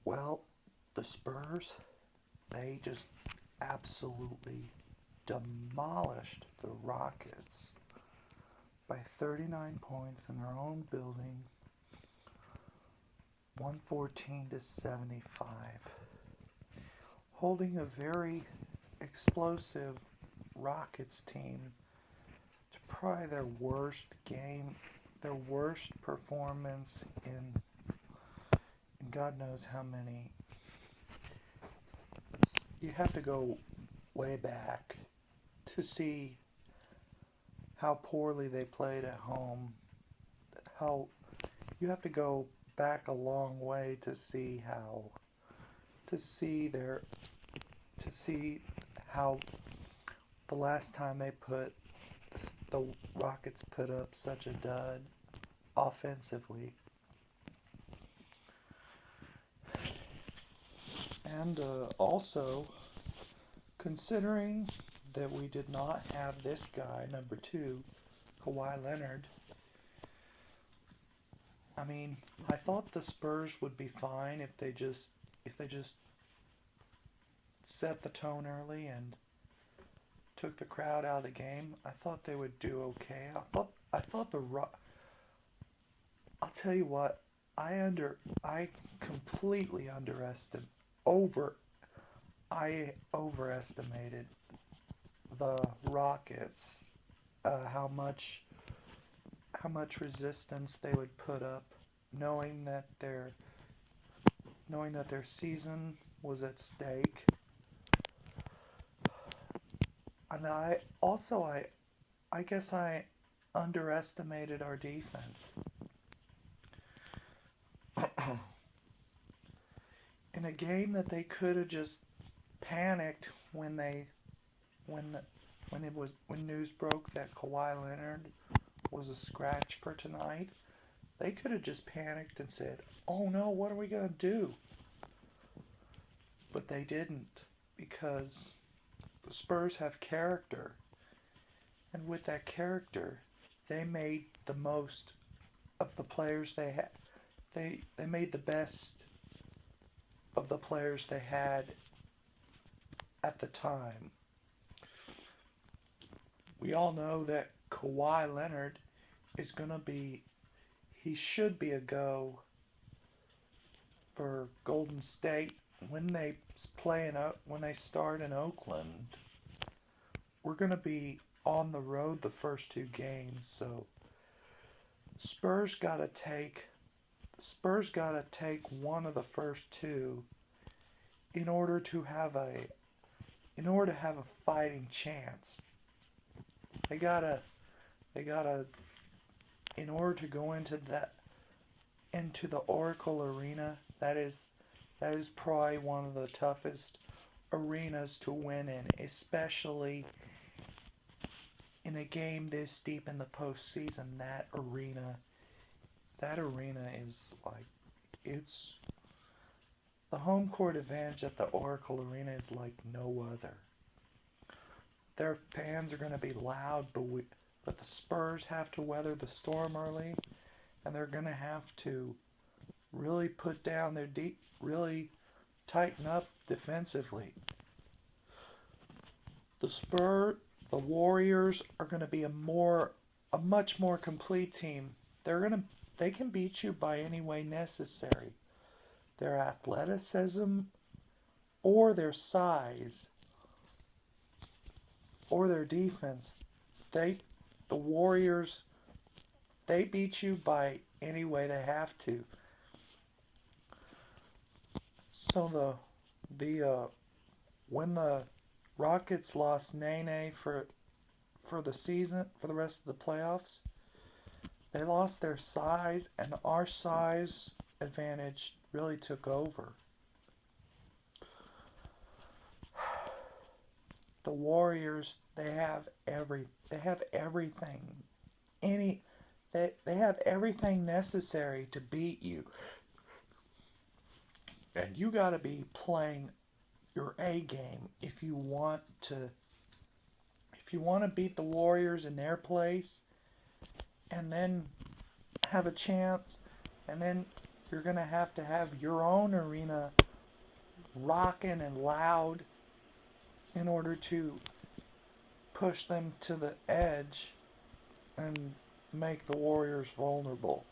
Well, the Spurs, they just absolutely demolished the Rockets by 39 points in their own building, 114 to 75, holding a very explosive Rockets team to probably their worst game, their worst performance in God knows how many. You have to go way back to see how poorly they played at home. How you have to go back a long way to see to see their to see how the last time the Rockets put up such a dud offensively. And also, considering that we did not have this guy, number two, Kawhi Leonard, I mean, I thought the Spurs would be fine if they just set the tone early and took the crowd out of the game. I thought they would do okay. I thought I'll tell you what, I completely over I overestimated the Rockets, how much resistance they would put up, knowing that their season was at stake. And I guess I underestimated our defense. In a game that they could have just panicked when news broke that Kawhi Leonard was a scratch for tonight, they could have just panicked and said, "Oh no, what are we gonna do?" But they didn't, because the Spurs have character, and with that character, they made the most of the players they had. They made the best of the players they had at the time. We all know that Kawhi Leonard is going to be, he should be a go for Golden State when when they start in Oakland. We're going to be on the road the first two games, so Spurs got to take one of the first two in order to have a fighting chance. They gotta in order to go into the Oracle Arena. That is probably one of the toughest arenas to win in, especially in a game this deep in the postseason. That arena is like, it's the home court advantage at the Oracle Arena is like no other. Their fans are going to be loud, but the Spurs have to weather the storm early, and they're going to have to really put down really tighten up defensively. The Warriors are going to be a much more complete team. They can beat you by any way necessary. Their athleticism, or their size, or their defense. The Warriors, they beat you by any way they have to. So when the Rockets lost Nene for the season, for the rest of the playoffs, they lost their size, and our size advantage really took over. The Warriors, they have everything. They have everything necessary to beat you. And you got to be playing your A game if you want to beat the Warriors in their place, and then have a chance, and then You're going to have your own arena rocking and loud in order to push them to the edge and make the Warriors vulnerable.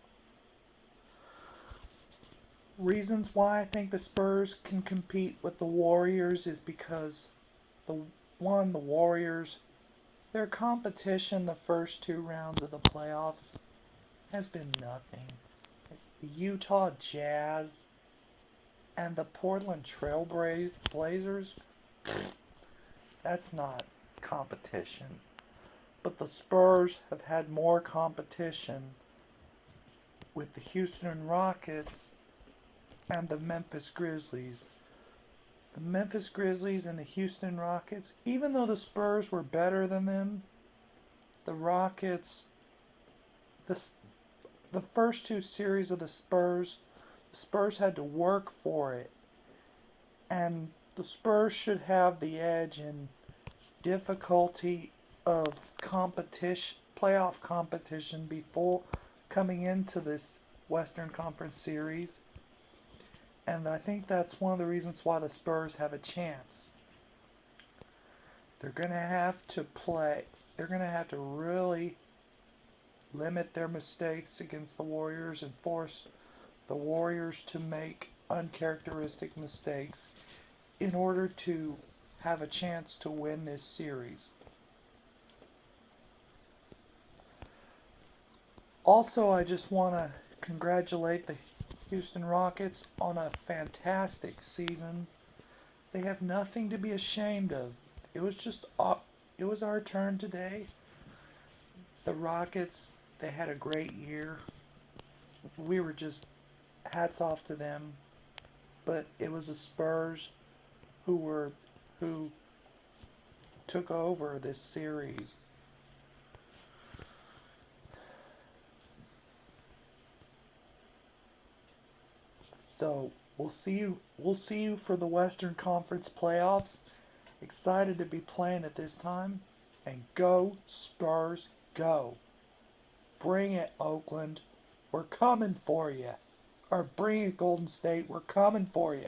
Reasons why I think the Spurs can compete with the Warriors is because the Warriors, their competition the first two rounds of the playoffs has been nothing. The Utah Jazz and the Portland Trail Blazers, that's not competition. But the Spurs have had more competition with the Houston Rockets and the Memphis Grizzlies. The Memphis Grizzlies and the Houston Rockets, even though the Spurs were better than them, the Rockets, the first two series of the Spurs had to work for it. And the Spurs should have the edge in difficulty of competition, playoff competition before coming into this Western Conference series. And I think that's one of the reasons why the Spurs have a chance. They're going to have to really limit their mistakes against the Warriors and force the Warriors to make uncharacteristic mistakes in order to have a chance to win this series. Also, I just want to congratulate the Houston Rockets on a fantastic season. They have nothing to be ashamed of. It was our turn today. The Rockets, they had a great year. We were just hats off to them. But it was the Spurs who took over this series. So we'll see you for the Western Conference playoffs. Excited to be playing at this time. And go Spurs, go. Bring it, Oakland. We're coming for you. Or bring it, Golden State. We're coming for you.